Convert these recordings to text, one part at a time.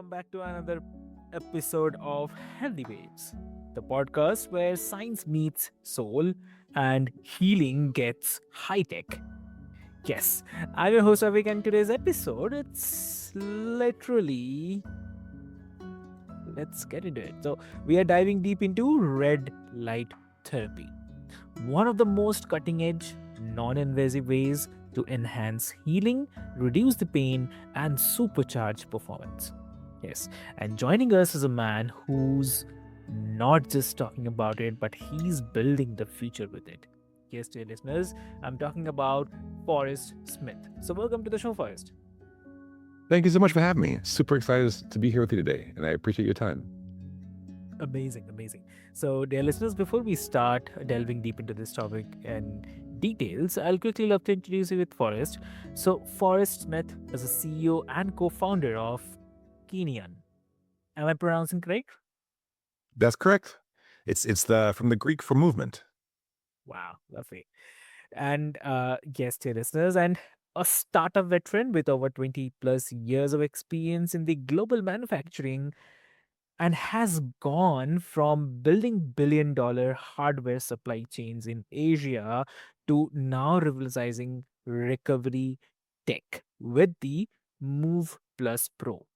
welcome back to another episode of Healthy Waves, the podcast where science meets soul and healing gets high tech. Yes, I'm your host Avik, and today's episode it's literally let's get into it. So, we are diving deep into red light therapy, one of the most cutting edge, non invasive ways to enhance healing, reduce the pain, and supercharge performance. Yes, and joining us is a man who's not just talking about it, but he's building the future with it. Yes, dear listeners, I'm talking about Forrest Smith. So, welcome to the show, Forrest. Thank you so much for having me. Super excited to be here with you today, and I appreciate your time. Amazing, amazing. So, dear listeners, before we start delving deep into this topic and details, I'll quickly love to introduce you with Forrest. So, Forrest Smith is a CEO and co-founder of Kineon. Am I pronouncing correct? That's correct. It's the from the Greek for movement. Wow, lovely. And yes, dear listeners, and a startup veteran with over 20 plus years of experience in the global manufacturing and has gone from building billion-dollar hardware supply chains in Asia to now revolutionizing recovery tech with the Move Plus Pro,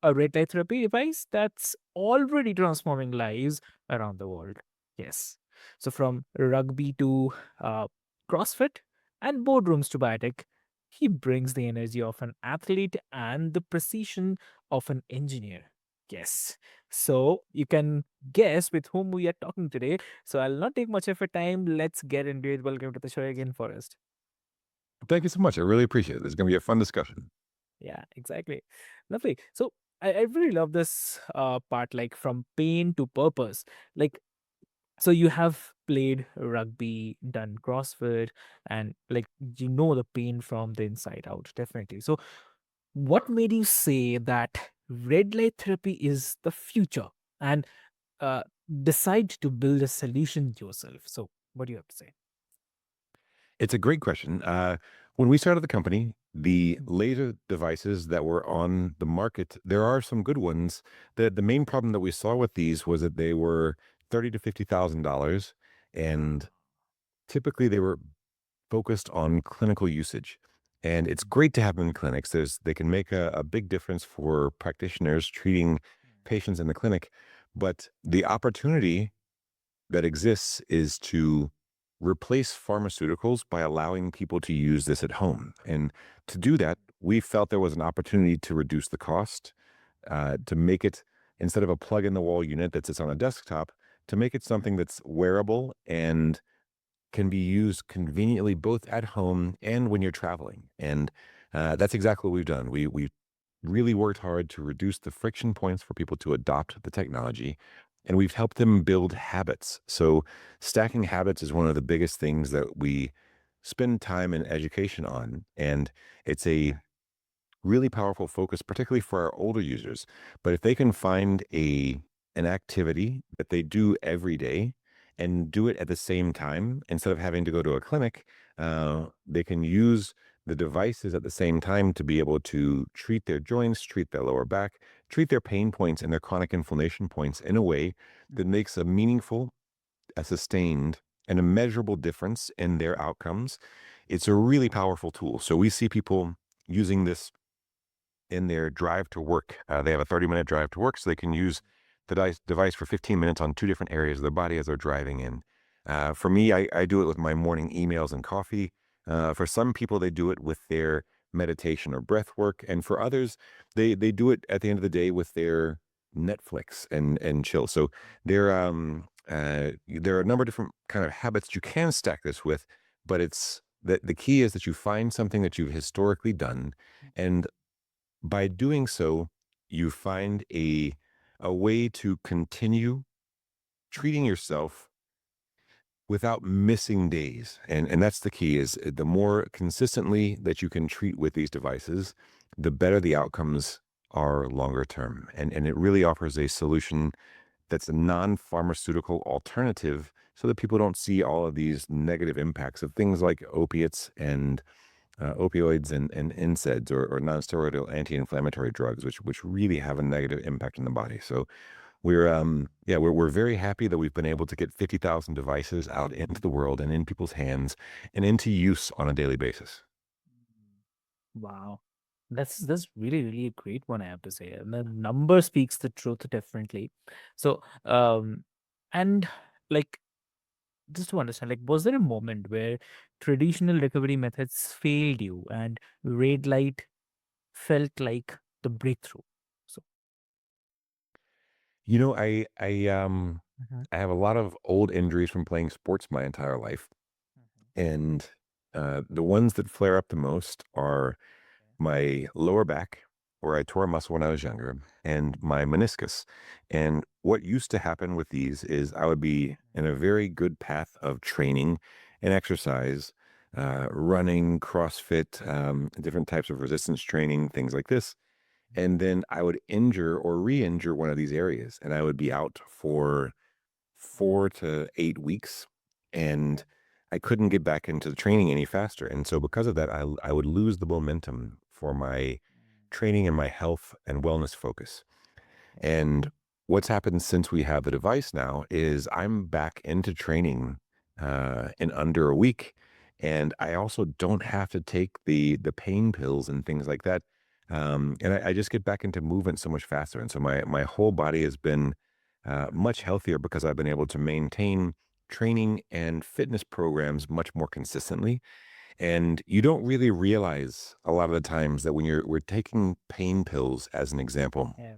a red light therapy device that's already transforming lives around the world. Yes. So from rugby to uh, CrossFit and boardrooms to biotech, he brings the energy of an athlete and the precision of an engineer. Yes. So you can guess with whom we are talking today. So I'll not take much of your time. Let's get into it. Welcome to the show again, Forrest. Thank you so much. I really appreciate it. This is going to be a fun discussion. Yeah, exactly. Lovely. So I really love this part, like from pain to purpose. Like, so you have played rugby, done CrossFit, and like you know the pain from the inside out, definitely. So what made you say that red light therapy is the future and uh, decide to build a solution yourself? So, what do you have to say? It's a great question. When we started the company, the Mm. laser devices that were on the market, there are some good ones. The main problem that we saw with these was that they were $30,000 to $50,000, and typically they were focused on clinical usage. And it's great to have them in clinics. They can make a big difference for practitioners treating patients in the clinic. But the opportunity that exists is to replace pharmaceuticals by allowing people to use this at home. And to do that, we felt there was an opportunity to reduce the cost, to make it, instead of a plug in the wall unit that sits on a desktop, to make it something that's wearable and can be used conveniently both at home and when you're traveling. And that's exactly what we've done. We really worked hard to reduce the friction points for people to adopt the technology, and we've helped them build habits. So stacking habits is one of the biggest things that we spend time and education on, and it's a really powerful focus, particularly for our older users. But if they can find an activity that they do every day and do it at the same time, instead of having to go to a clinic, they can use the devices at the same time to be able to treat their joints, treat their lower back, treat their pain points and their chronic inflammation points in a way that makes a meaningful, a sustained, and a measurable difference in their outcomes. It's a really powerful tool. So we see people using this in their drive to work. They have a 30-minute drive to work, so they can use the device for 15 minutes on two different areas of their body as they're driving in. For me, I do it with my morning emails and coffee. For some people, they do it with their meditation or breath work. And for others, they do it at the end of the day with their Netflix and chill. So there are a number of different kind of habits you can stack this with, but it's the key is that you find something that you've historically done, and by doing so, you find a way to continue treating yourself without missing days. And that's the key, is the more consistently that you can treat with these devices, the better the outcomes are longer term. And it really offers a solution that's a non-pharmaceutical alternative so that people don't see all of these negative impacts of things like opiates and opioids and NSAIDs or non-steroidal anti-inflammatory drugs, which really have a negative impact on the body. So we're very happy that we've been able to get 50,000 devices out into the world and in people's hands and into use on a daily basis. Wow. That's really, really a great one, I have to say. And the number speaks the truth differently. So and like just to understand, like was there a moment where traditional recovery methods failed you and red light felt like the breakthrough? So You know, I Mhm. I have a lot of old injuries from playing sports my entire life, Mhm. and the ones that flare up the most are my lower back, where I tore a muscle when I was younger, and my meniscus. And what used to happen with these is I would be in a very good path of training and exercise, running, CrossFit, different types of resistance training, things like this. And then I would injure or re injure one of these areas, and I would be out for 4 to 8 weeks. And I couldn't get back into the training any faster. And so, because of that, I would lose the momentum for my training and my health and wellness focus. And what's happened since we have the device now is I'm back into training in under a week, and I also don't have to take the pain pills and things like that. And I just get back into movement so much faster, and so my whole body has been much healthier because I've been able to maintain training and fitness programs much more consistently. And you don't really realize a lot of the times that when we're taking pain pills, as an example, Yeah.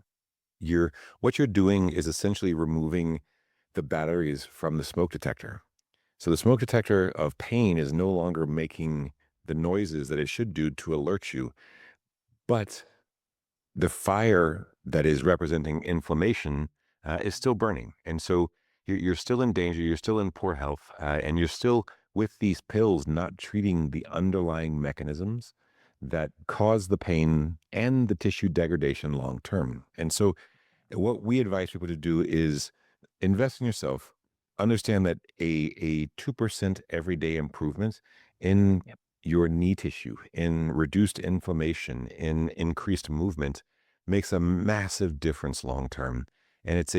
you're what you're doing is essentially removing the batteries from the smoke detector. So the smoke detector of pain is no longer making the noises that it should do to alert you, but the fire that is representing inflammation is still burning. And so you're still in danger, you're still in poor health, and you're still with these pills not treating the underlying mechanisms that cause the pain and the tissue degradation long term. And so what we advise people to do is invest in yourself. Understand that a 2% everyday improvement in Yep. your knee tissue, in reduced inflammation, in increased movement makes a massive difference long term. And it's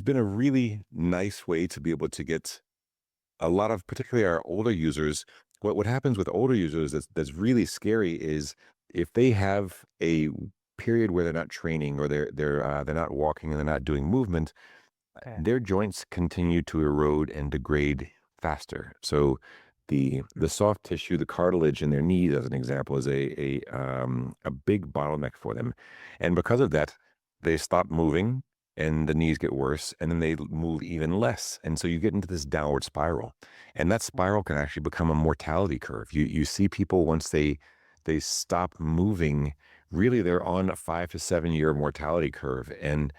been a really nice way to be able to get a lot of, particularly our older users. What happens with older users that's really scary is if they have a period where they're not training or they're not walking and they're not doing movement, Okay. their joints continue to erode and degrade faster. So the soft tissue, the cartilage in their knees, as an example, is a big bottleneck for them, and because of that, they stop moving, and the knees get worse, and then they move even less, and so you get into this downward spiral, and that spiral can actually become a mortality curve. You see people once they stop moving, really they're on a 5 to 7 year mortality curve, and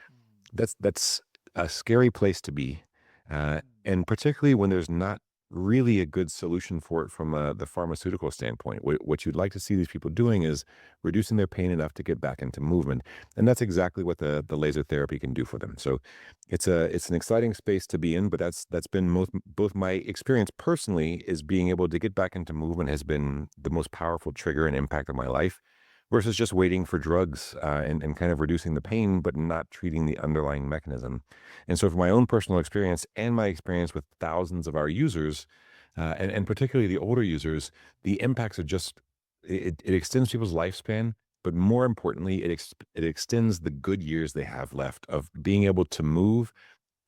that's a scary place to be, and particularly when there's not really a good solution for it from the pharmaceutical standpoint. What you'd like to see these people doing is reducing their pain enough to get back into movement, and that's exactly what the laser therapy can do for them. So it's an exciting space to be in, but that's been both my experience personally is being able to get back into movement has been the most powerful trigger and impact of my life versus just waiting for drugs and kind of reducing the pain, but not treating the underlying mechanism. And so, from my own personal experience and my experience with thousands of our users, and particularly the older users, the impacts are just it extends people's lifespan. But more importantly, it extends the good years they have left of being able to move,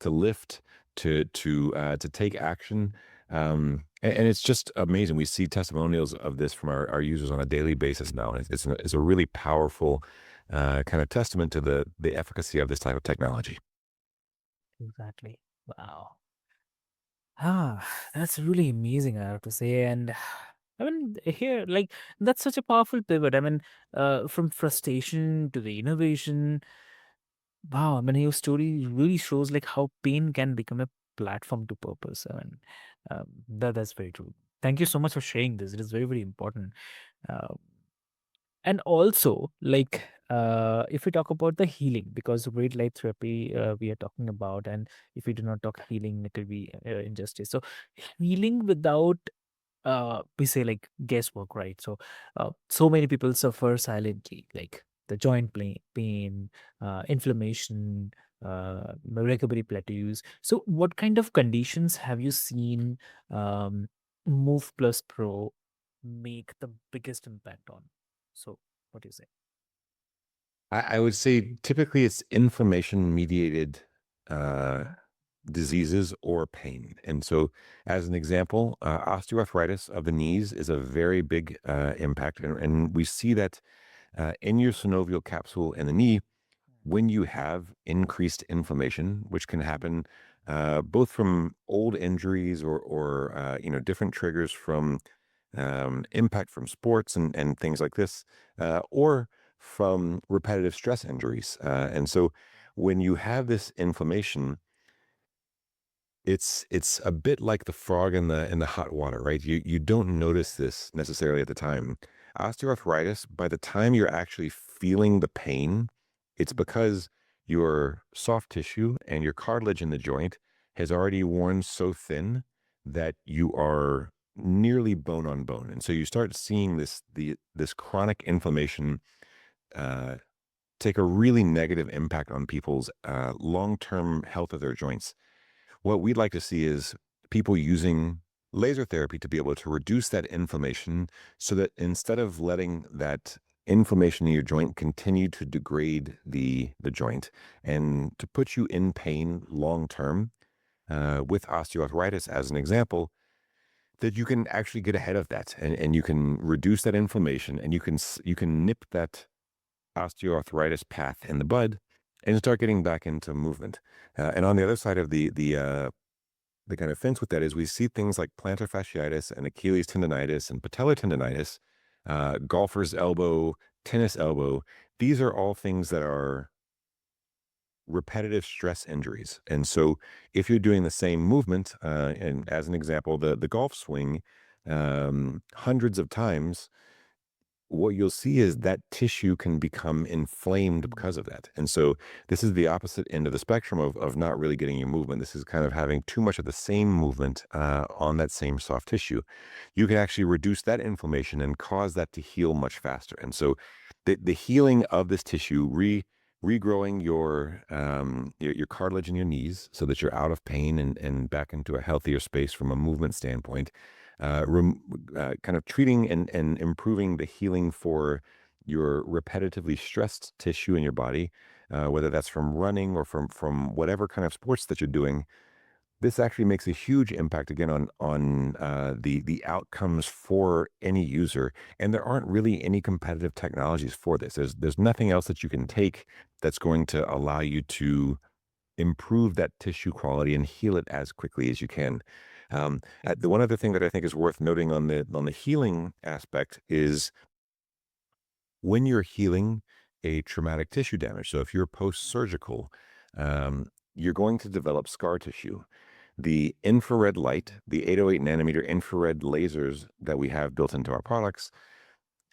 to lift, to take action. And it's just amazing. We see testimonials of this from our users on a daily basis now, and it's a really powerful kind of testament to the efficacy of this type of technology. Exactly. Wow. Ah, that's really amazing, I have to say. And I mean, here, like, that's such a powerful pivot. I mean, from frustration to the innovation. Wow. I mean, your story really shows like how pain can become a platform to purpose. I mean, that's very true. Thank you so much for sharing this. It is very, very important. Uh, and also, like, if we talk about the healing, because great light therapy we are talking about, and if we do not talk healing, it will be injustice. So, healing without we say like guesswork, right? So so many people suffer silently, like the joint pain, inflammation, recovery plateaus. So what kind of conditions have you seen um, Move Plus Pro make the biggest impact on? So what do you say? I would say typically it's inflammation mediated uh, Mhm. diseases or pain. And so, as an example, osteoarthritis of the knees is a very big impact. And we see that in your synovial capsule in the knee, when you have increased inflammation, which can happen both from old injuries or different triggers from impact from sports and things like this, or from repetitive stress injuries. And so when you have this inflammation, it's a bit like the frog in the hot water, right? You don't notice this necessarily at the time. Osteoarthritis, by the time you're actually feeling the pain, it's because your soft tissue and your cartilage in the joint has already worn so thin that you are nearly bone on bone. And so you start seeing this chronic inflammation uh, take a really negative impact on people's long-term health of their joints. What we'd like to see is people using laser therapy to be able to reduce that inflammation so that instead of letting that inflammation in your joint continue to degrade the joint and to put you in pain long term, with osteoarthritis as an example, that you can actually get ahead of that and you can reduce that inflammation and you can nip that osteoarthritis path in the bud and start getting back into movement. And on the other side of the kind of fence with that is we see things like plantar fasciitis and Achilles tendonitis and patellar tendonitis, golfer's elbow, tennis elbow. These are all things that are repetitive stress injuries. And so if you're doing the same movement, and as an example, the golf swing, hundreds of times, what you'll see is that tissue can become inflamed Mm. because of that. And so this is the opposite end of the spectrum of not really getting your movement. This is kind of having too much of the same movement on that same soft tissue. You can actually reduce that inflammation and cause that to heal much faster. And so the healing of this tissue, regrowing your cartilage in your knees so that you're out of pain and back into a healthier space from a movement standpoint, kind of treating and improving the healing for your repetitively stressed tissue in your body, whether that's from running or from whatever kind of sports that you're doing. This actually makes a huge impact again on the outcomes for any user. And there aren't really any competitive technologies for this. There's nothing else that you can take that's going to allow you to improve that tissue quality and heal it as quickly as you can. The one other thing that I think is worth noting on the healing aspect is when you're healing a traumatic tissue damage. So if you're post-surgical, you're going to develop scar tissue. The infrared light, the 808 nanometer infrared lasers that we have built into our products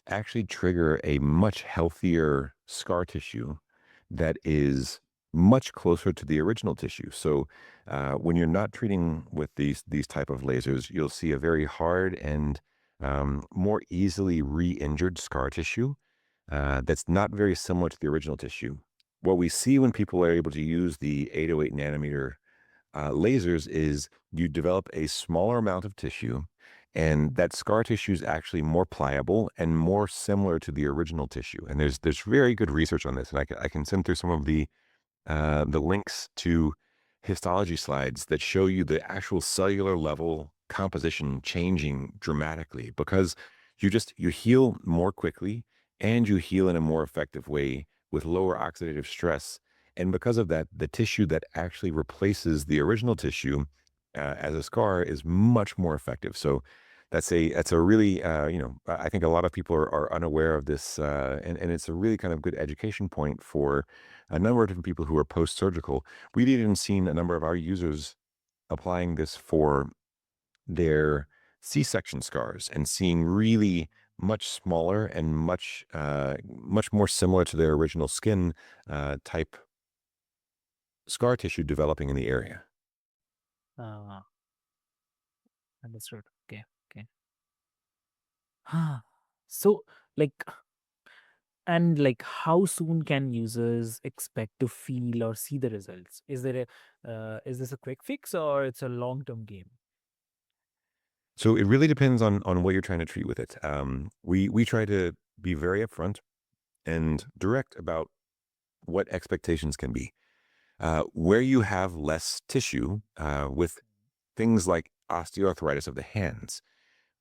actually trigger a much healthier scar tissue that is much closer to the original tissue. So when you're not treating with these type of lasers, you'll see a very hard and more easily re-injured scar tissue that's not very similar to the original tissue. What we see when people are able to use the 808 nanometer lasers is you develop a smaller amount of tissue, and that scar tissue is actually more pliable and more similar to the original tissue. And there's very good research on this, and I can send through some of the links to histology slides that show you the actual cellular level composition changing dramatically because you heal more quickly and you heal in a more effective way with lower oxidative stress. And because of that, the tissue that actually replaces the original tissue as a scar is much more effective. So that's a really I think a lot of people are unaware of this, and it's a really kind of good education point for a number of different people who are post-surgical. We've even seen a number of our users applying this for their C-section scars and seeing really much smaller and much more similar to their original skin type scar tissue developing in the area. Uh, Understood. Okay. Okay. So, like, and like, how soon can users expect to feel or see the results? Is this a quick fix or it's a long-term game? So it really depends on what you're trying to treat with it. We try to be very upfront and direct about what expectations can be. Where you have less tissue with things like osteoarthritis of the hands,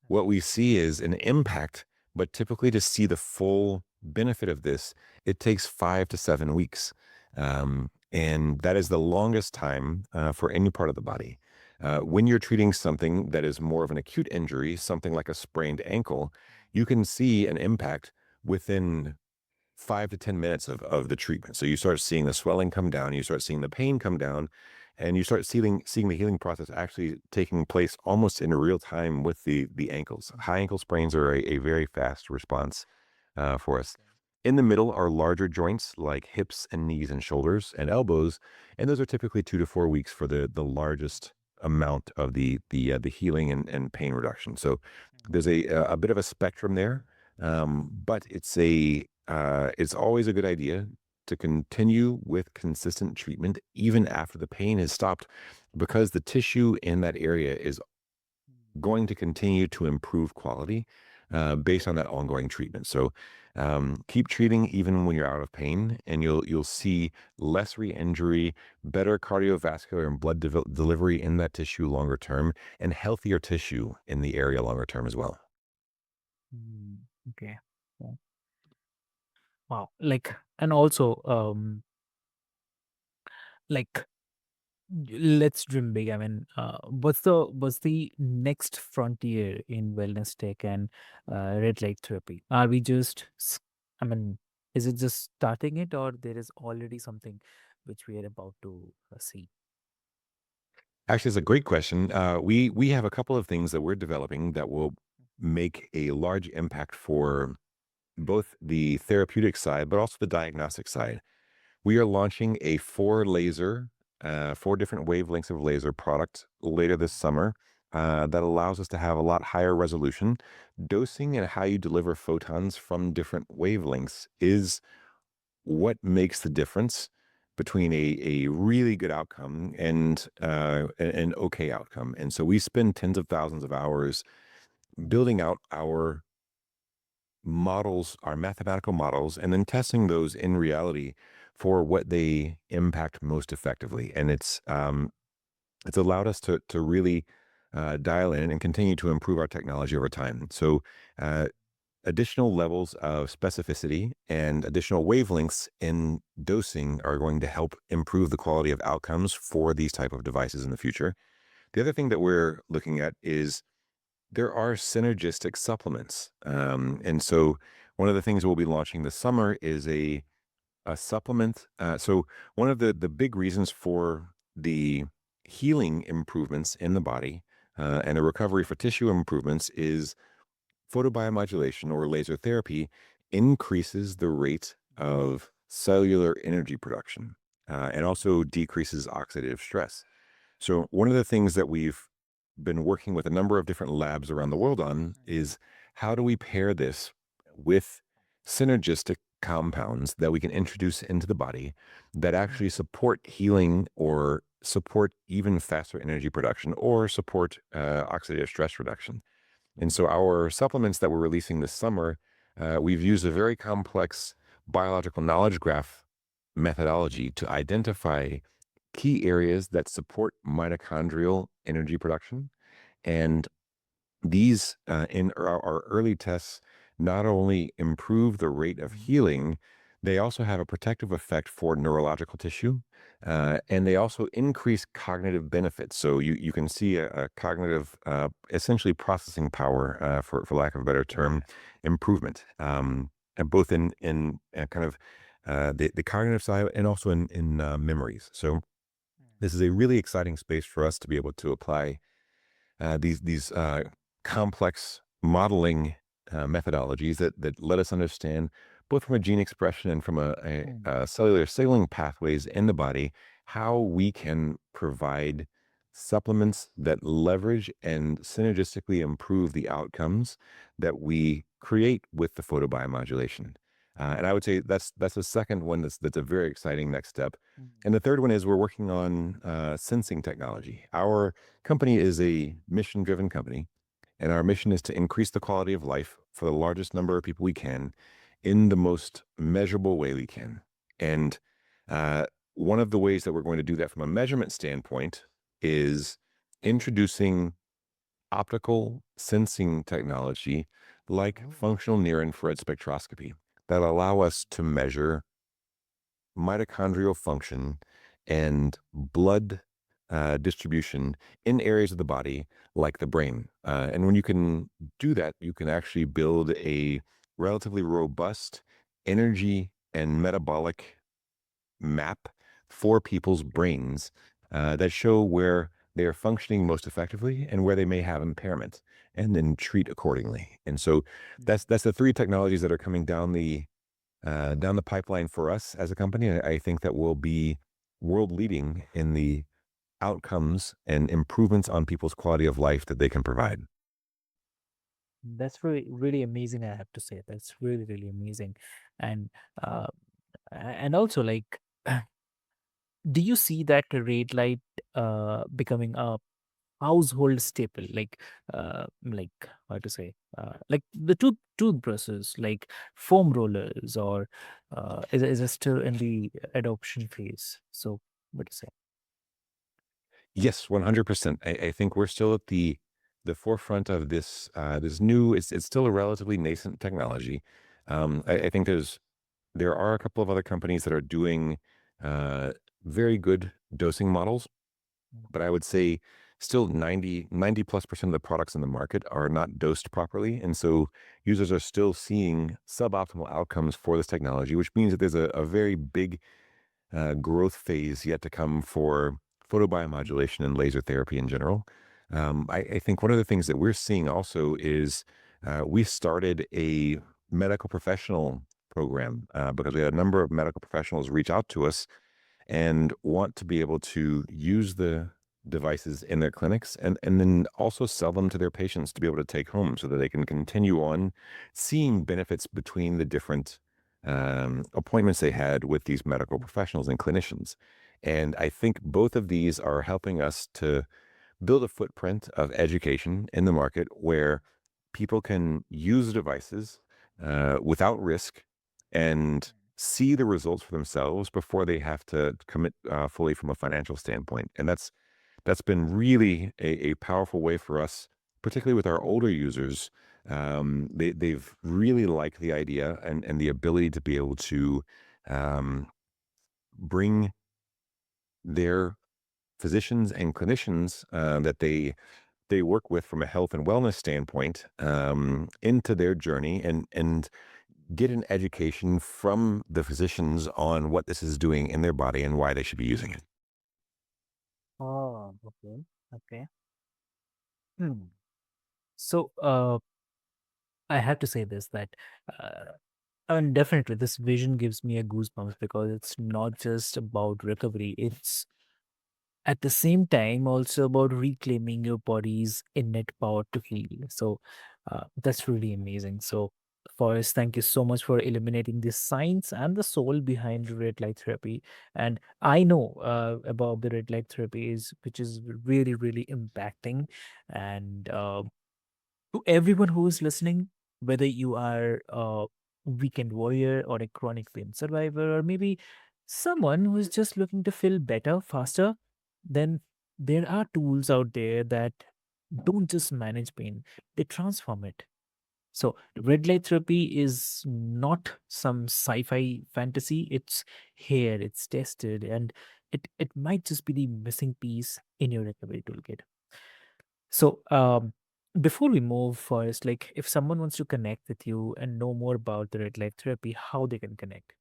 what we see is an impact, but typically to see the full benefit of this, it takes 5 to 7 weeks. And that is the longest time for any part of the body. When you're treating something that is more of an acute injury, something like a sprained ankle, you can see an impact within 5 to 10 minutes of the treatment. So you start seeing the swelling come down, you start seeing the pain come down, and you start seeing the healing process actually taking place almost in real time with the ankles. High ankle sprains are a very fast response for us. In the middle are larger joints like hips and knees and shoulders and elbows, and those are typically 2 to 4 weeks for the largest amount of the healing and pain reduction. So there's a bit of a spectrum there, but it's always a good idea to continue with consistent treatment even after the pain has stopped, because the tissue in that area is going to continue to improve quality based on that ongoing treatment. So keep treating even when you're out of pain, and you'll see less re-injury, better cardiovascular and blood delivery in that tissue longer term, and healthier tissue in the area longer term as well. Mm, okay. Yeah. Wow. Like, and also, like, let's dream big. I mean, what's the next frontier in wellness tech and red light therapy? Are we just, I mean, is it just starting it, or there is already something which we are about to see? Actually, it's a great question. We have a couple of things that we're developing that will make a large impact for both the therapeutic side, but also the diagnostic side. We are launching a four different wavelengths of laser product later this summer that allows us to have a lot higher resolution. Dosing and how you deliver photons from different wavelengths is what makes the difference between a really good outcome and an okay outcome. And so we spend tens of thousands of hours building out our models, our mathematical models, and then testing those in reality for what they impact most effectively. And it's allowed us to really dial in and continue to improve our technology over time. So uh, additional levels of specificity and additional wavelengths in dosing are going to help improve the quality of outcomes for these type of devices in the future. The other thing that we're looking at is there are synergistic supplements. And so one of the things we'll be launching this summer is a supplement. So one of the big reasons for the healing improvements in the body and the recovery for tissue improvements is photobiomodulation or laser therapy increases the rate of cellular energy production and also decreases oxidative stress. So one of the things that we've been working with a number of different labs around the world on is how do we pair this with synergistic compounds that we can introduce into the body that actually support healing or support even faster energy production or support oxidative stress reduction. And so our supplements that we're releasing this summer, we've used a very complex biological knowledge graph methodology to identify key areas that support mitochondrial energy production. And these, in our early tests, not only improve the rate of healing, they also have a protective effect for neurological tissue, and they also increase cognitive benefits. So you can see a cognitive, essentially processing power, for lack of a better Yeah. term, improvement, and both in kind of the cognitive side and also in memories. So this is a really exciting space for us to be able to apply these complex modeling methodologies that let us understand both from a gene expression and from a cellular signaling pathways in the body how we can provide supplements that leverage and synergistically improve the outcomes that we create with the photobiomodulation. And I would say that's the second one that's a very exciting next step. And the third one is we're working on sensing technology. Our company is a mission-driven company, and our mission is to increase the quality of life for the largest number of people we can in the most measurable way we can. And uh, one of the ways that we're going to do that from a measurement standpoint is introducing optical sensing technology like Oh. functional near infrared spectroscopy that allow us to measure mitochondrial function and blood distribution in areas of the body like the brain. And when you can do that, you can actually build a relatively robust energy and metabolic map for people's brains that show where they are functioning most effectively and where they may have impairment, and then treat accordingly. And so that's the three technologies that are coming down the pipeline for us as a company. I think that we'll be world leading in the outcomes and improvements on people's quality of life that they can provide. That's really really amazing. I have to say that's really really amazing, and uh, and also like, do you see that red light becoming a household staple, like how to say, like the toothbrushes, like foam rollers, or is it still in the adoption phase? So what do you say? Yes, 100%. I think we're still at the forefront of this new. It's still a relatively nascent technology. I think there are a couple of other companies that are doing uh, very good dosing models, but I would say still 90+% of the products in the market are not dosed properly. And so users are still seeing suboptimal outcomes for this technology, which means that there's a very big growth phase yet to come for photobiomodulation and laser therapy in general. I think one of the things that we're seeing also is we started a medical professional program because we had a number of medical professionals reach out to us and want to be able to use the devices in their clinics and then also sell them to their patients to be able to take home so that they can continue on seeing benefits between the different appointments they had with these medical professionals and clinicians. And I think both of these are helping us to build a footprint of education in the market where people can use the devices without risk and see the results for themselves before they have to commit fully from a financial standpoint. And that's been really a powerful way for us, particularly with our older users. They've really liked the idea and the ability to be able to um, bring their physicians and clinicians that they work with from a health and wellness standpoint into their journey and get an education from the physicians on what this is doing in their body and why they should be using it. Oh, okay, okay. Hmm. So, I have to say this, that uh, I mean, definitely, this vision gives me a goosebumps because it's not just about recovery. It's at the same time also about reclaiming your body's innate power to heal. So that's really amazing. So, Forrest, thank you so much for illuminating the science and the soul behind red light therapy. And I know about the red light therapy is which is really really impacting. And to everyone who is listening, whether you are a weekend warrior or a chronic pain survivor, or maybe someone who is just looking to feel better faster, then there are tools out there that don't just manage pain, they transform it. So, red light therapy is not some sci fi fantasy. It's here, it's tested, and it might just be the missing piece in your recovery toolkit. So, before we move first, like if someone wants to connect with you and know more about the red light therapy, how they can connect?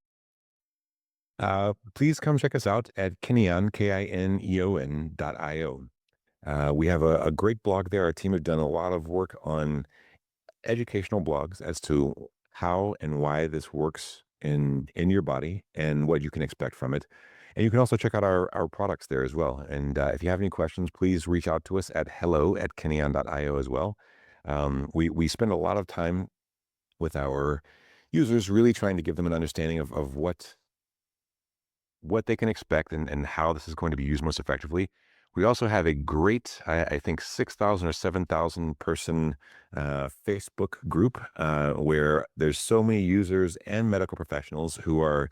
Please come check us out at Kineon, Kineon.io. We have a great blog there. Our team have done a lot of work on educational blogs as to how and why this works in your body and what you can expect from it. And you can also check out our products there as well. And if you have any questions, please reach out to us at hello@kineon.io as well. We spend a lot of time with our users, really trying to give them an understanding of what they can expect and how this is going to be used most effectively. We also have a great, I think, 6,000 or 7,000 person Facebook group where there's so many users and medical professionals who are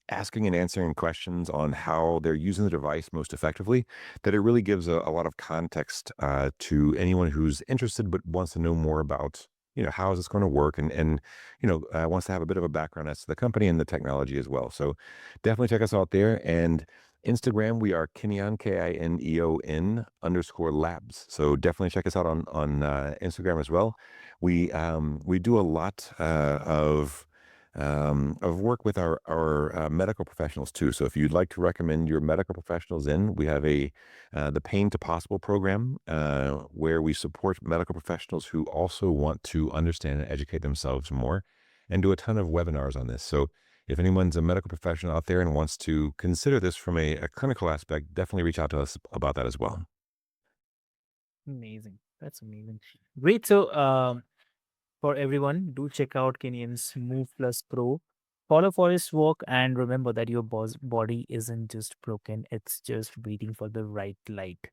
asking and answering questions on how they're using the device most effectively, that it really gives a lot of context to anyone who's interested but wants to know more about, how is this going to work, and wants to have a bit of a background as to the company and the technology as well. So definitely check us out there. And Instagram, we are Kineon, Kineon_labs. So definitely check us out on Instagram as well. We do a lot of work with our medical professionals too. So if you'd like to recommend your medical professionals in, we have the Pain to Possible program where we support medical professionals who also want to understand and educate themselves more, and do a ton of webinars on this. So if anyone's a medical professional out there and wants to consider this from a clinical aspect, definitely reach out to us about that as well. Amazing. That's amazing. Great. So, for everyone, do check out Kenyon's Move Plus Pro. Follow Forest's work and remember that your body isn't just broken, it's just waiting for the right light.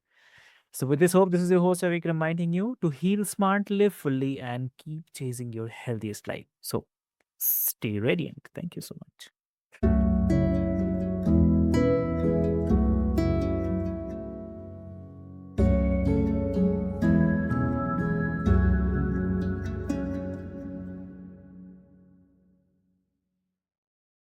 So, with this hope, this is your host, Avik, reminding you to heal smart, live fully, and keep chasing your healthiest life. So, stay radiant. Thank you so much.